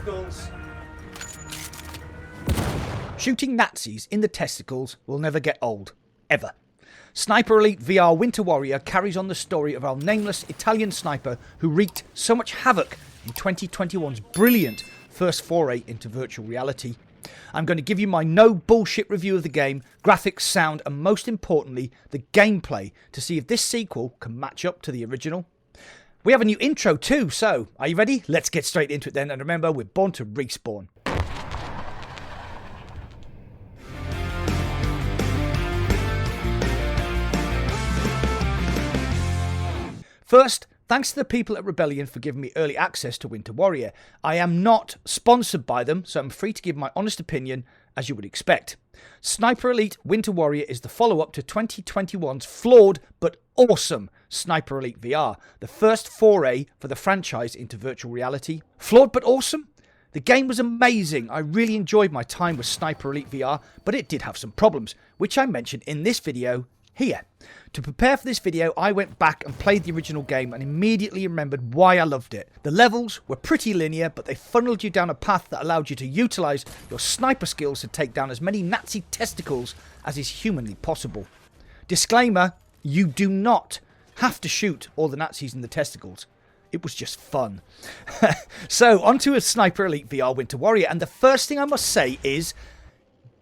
testicles. Shooting Nazis in the testicles will never get old. Ever. Sniper Elite VR Winter Warrior carries on the story of our nameless Italian sniper who wreaked so much havoc in 2021's brilliant first foray into virtual reality. I'm going to give you my no bullshit review of the game, graphics, sound, and most importantly, the gameplay to see if this sequel can match up to the original. We have a new intro too, so are you ready? Let's get straight into it then, and remember, we're born to respawn. First, thanks to the people at Rebellion for giving me early access to Winter Warrior. I am not sponsored by them, so I'm free to give my honest opinion, as you would expect. Sniper Elite Winter Warrior is the follow-up to 2021's flawed but awesome Sniper Elite VR, the first foray for the franchise into virtual reality. Flawed but awesome? The game was amazing. I really enjoyed my time with Sniper Elite VR, but it did have some problems, which I mentioned in this video here. To prepare for this video, I went back and played the original game and immediately remembered why I loved it. The levels were pretty linear, but they funneled you down a path that allowed you to utilise your sniper skills to take down as many Nazi testicles as is humanly possible. Disclaimer, you do not have to shoot all the Nazis in the testicles. It was just fun. So, onto a Sniper Elite VR Winter Warrior, and the first thing I must say is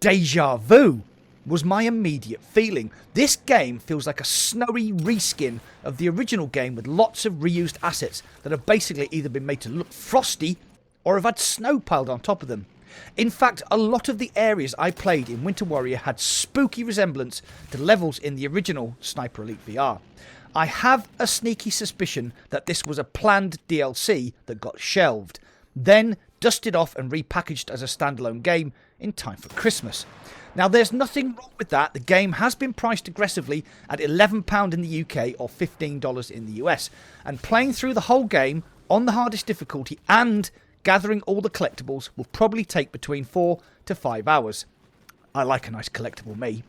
deja vu was my immediate feeling. This game feels like a snowy reskin of the original game with lots of reused assets that have basically either been made to look frosty or have had snow piled on top of them. In fact, a lot of the areas I played in Winter Warrior had spooky resemblance to levels in the original Sniper Elite VR. I have a sneaky suspicion that this was a planned DLC that got shelved, then dusted off and repackaged as a standalone game in time for Christmas. Now, there's nothing wrong with that. The game has been priced aggressively at £11 in the UK or $15 in the US. And playing through the whole game on the hardest difficulty and gathering all the collectibles will probably take between 4 to 5 hours. I like a nice collectible, me.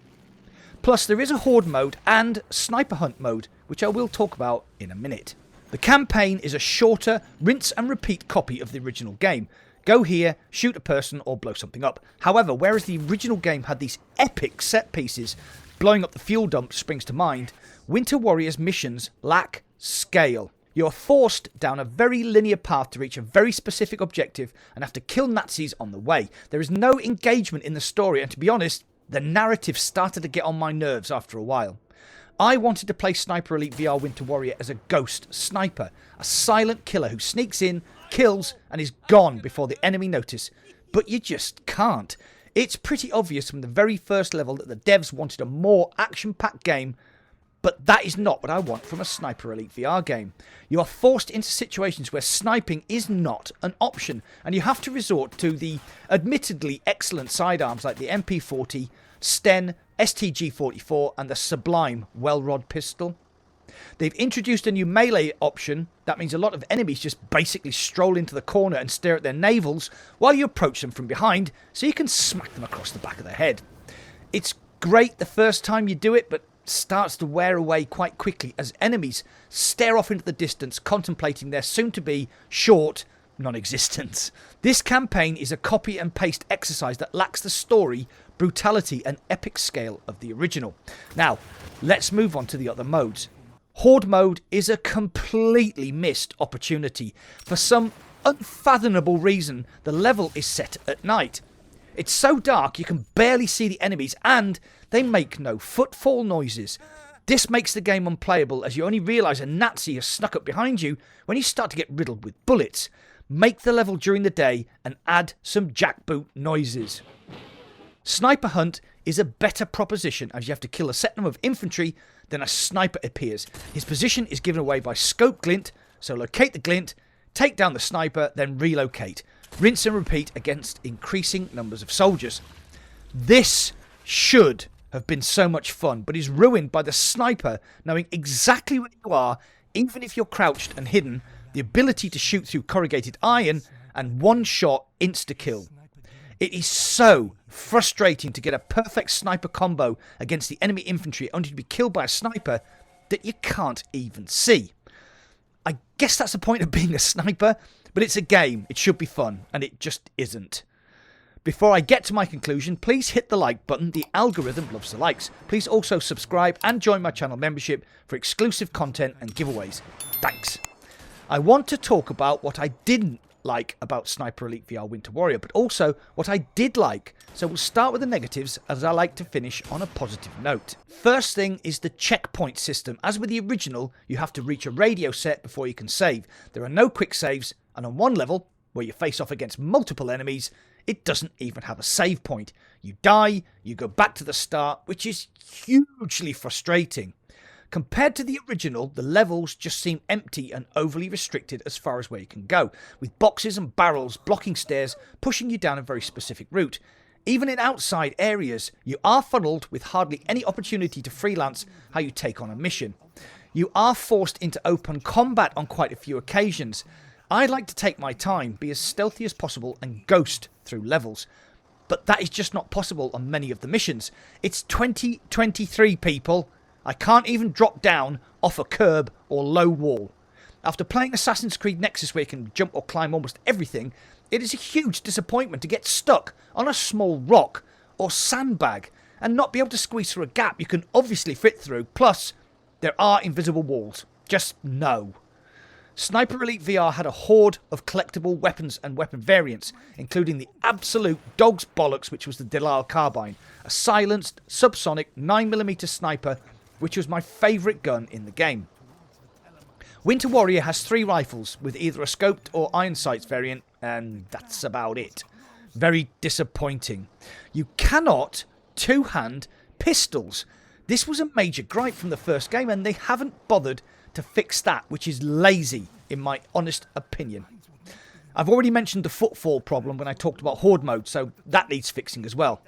Plus, there is a Horde Mode and Sniper Hunt Mode, which I will talk about in a minute. The campaign is a shorter, rinse and repeat copy of the original game. Go here, shoot a person, or blow something up. However, whereas the original game had these epic set pieces, blowing up the fuel dump springs to mind, Winter Warrior's missions lack scale. You're forced down a very linear path to reach a very specific objective and have to kill Nazis on the way. There is no engagement in the story, and to be honest, the narrative started to get on my nerves after a while. I wanted to play Sniper Elite VR Winter Warrior as a ghost sniper, a silent killer who sneaks in, kills, and is gone before the enemy notice. But you just can't. It's pretty obvious from the very first level that the devs wanted a more action-packed game, but that is not what I want from a Sniper Elite VR game. You are forced into situations where sniping is not an option, and you have to resort to the admittedly excellent sidearms like the MP40, Sten, STG-44 and the sublime Well-Rod pistol. They've introduced a new melee option. That means a lot of enemies just basically stroll into the corner and stare at their navels while you approach them from behind so you can smack them across the back of the head. It's great the first time you do it, but starts to wear away quite quickly as enemies stare off into the distance contemplating their soon-to-be short non-existence. This campaign is a copy and paste exercise that lacks the story, brutality and epic scale of the original. Now, let's move on to the other modes. Horde Mode is a completely missed opportunity. For some unfathomable reason, the level is set at night. It's so dark you can barely see the enemies and they make no footfall noises. This makes the game unplayable as you only realise a Nazi has snuck up behind you when you start to get riddled with bullets. Make the level during the day and add some jackboot noises. Sniper Hunt is a better proposition as you have to kill a set number of infantry, then a sniper appears. His position is given away by scope glint, so locate the glint, take down the sniper, then relocate. Rinse and repeat against increasing numbers of soldiers. This should have been so much fun, but is ruined by the sniper knowing exactly where you are, even if you're crouched and hidden, the ability to shoot through corrugated iron, and one-shot insta-kill. It is so frustrating to get a perfect sniper combo against the enemy infantry only to be killed by a sniper that you can't even see. I guess that's the point of being a sniper, but it's a game. It should be fun, and it just isn't. Before I get to my conclusion, please hit the like button. The algorithm loves the likes. Please also subscribe and join my channel membership for exclusive content and giveaways. Thanks. I want to talk about what I didn't like about Sniper Elite VR Winter Warrior, but also what I did like. So we'll start with the negatives, as I like to finish on a positive note. First thing is the checkpoint system. As with the original, you have to reach a radio set before you can save. There are no quick saves, and on one level, where you face off against multiple enemies, it doesn't even have a save point. You die, you go back to the start, which is hugely frustrating. Compared to the original, the levels just seem empty and overly restricted as far as where you can go, with boxes and barrels blocking stairs, pushing you down a very specific route. Even in outside areas, you are funneled with hardly any opportunity to freelance how you take on a mission. You are forced into open combat on quite a few occasions. I like to take my time, be as stealthy as possible and ghost through levels. But that is just not possible on many of the missions. It's 2023, people. I can't even drop down off a curb or low wall. After playing Assassin's Creed Nexus where you can jump or climb almost everything, it is a huge disappointment to get stuck on a small rock or sandbag and not be able to squeeze through a gap you can obviously fit through. Plus, there are invisible walls. Just no. Sniper Elite VR had a horde of collectible weapons and weapon variants, including the absolute dog's bollocks, which was the Delisle carbine, a silenced subsonic 9mm sniper, which was my favourite gun in the game. Winter Warrior has 3 rifles with either a scoped or iron sights variant, and that's about it. Very disappointing. You cannot two-hand pistols. This was a major gripe from the first game, and they haven't bothered to fix that, which is lazy in my honest opinion. I've already mentioned the footfall problem when I talked about Horde Mode, so that needs fixing as well.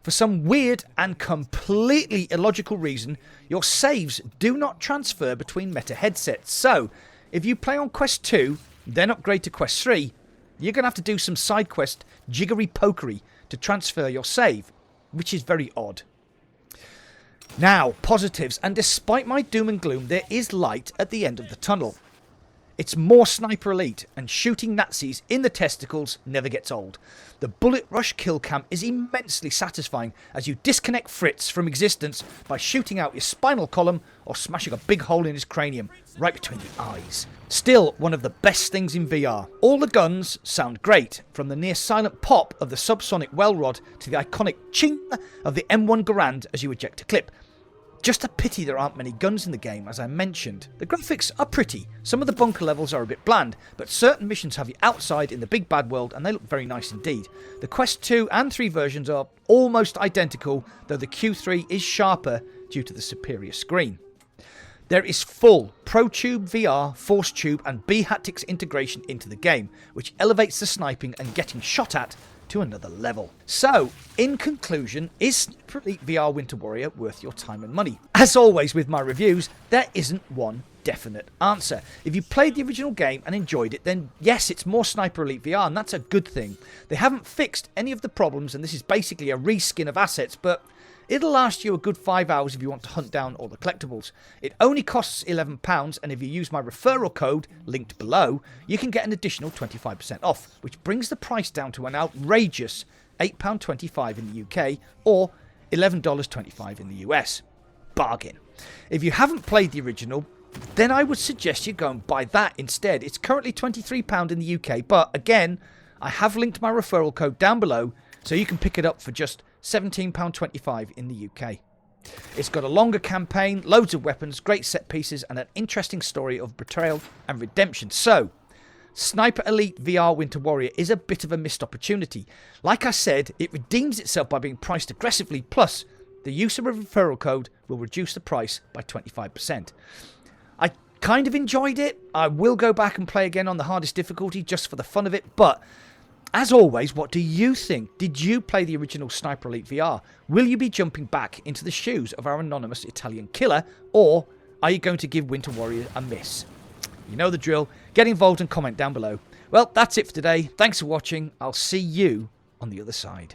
For some weird and completely illogical reason, your saves do not transfer between meta headsets. So, if you play on Quest 2, then upgrade to Quest 3, you're going to have to do some side quest jiggery-pokery to transfer your save, which is very odd. Now, positives, and despite my doom and gloom, there is light at the end of the tunnel. It's more Sniper Elite, and shooting Nazis in the testicles never gets old. The bullet rush kill cam is immensely satisfying as you disconnect Fritz from existence by shooting out your spinal column or smashing a big hole in his cranium, right between the eyes. Still one of the best things in VR. All the guns sound great, from the near silent pop of the subsonic well rod to the iconic ching of the M1 Garand as you eject a clip. Just a pity there aren't many guns in the game, as I mentioned. The graphics are pretty, some of the bunker levels are a bit bland, but certain missions have you outside in the big bad world and they look very nice indeed. The Quest 2 and 3 versions are almost identical, though the Q3 is sharper due to the superior screen. There is full ProTube VR, Force Tube and B-Haptics integration into the game, which elevates the sniping and getting shot at to another level. So, in conclusion, is Sniper Elite VR Winter Warrior worth your time and money? As always with my reviews, there isn't one definite answer. If you played the original game and enjoyed it, then yes, it's more Sniper Elite VR, and that's a good thing. They haven't fixed any of the problems, and this is basically a reskin of assets, but it'll last you a good 5 hours if you want to hunt down all the collectibles. It only costs £11, and if you use my referral code, linked below, you can get an additional 25% off, which brings the price down to an outrageous £8.25 in the UK, or $11.25 in the US. Bargain. If you haven't played the original, then I would suggest you go and buy that instead. It's currently £23 in the UK, but again, I have linked my referral code down below, so you can pick it up for just £17.25 in the UK. It's got a longer campaign, loads of weapons, great set pieces, and an interesting story of betrayal and redemption. So, Sniper Elite VR Winter Warrior is a bit of a missed opportunity. Like I said, it redeems itself by being priced aggressively, plus the use of a referral code will reduce the price by 25%. I kind of enjoyed it. I will go back and play again on the hardest difficulty just for the fun of it, but as always, what do you think? Did you play the original Sniper Elite VR? Will you be jumping back into the shoes of our anonymous Italian killer, or are you going to give Winter Warrior a miss? You know the drill. Get involved and comment down below. Well, that's it for today. Thanks for watching. I'll see you on the other side.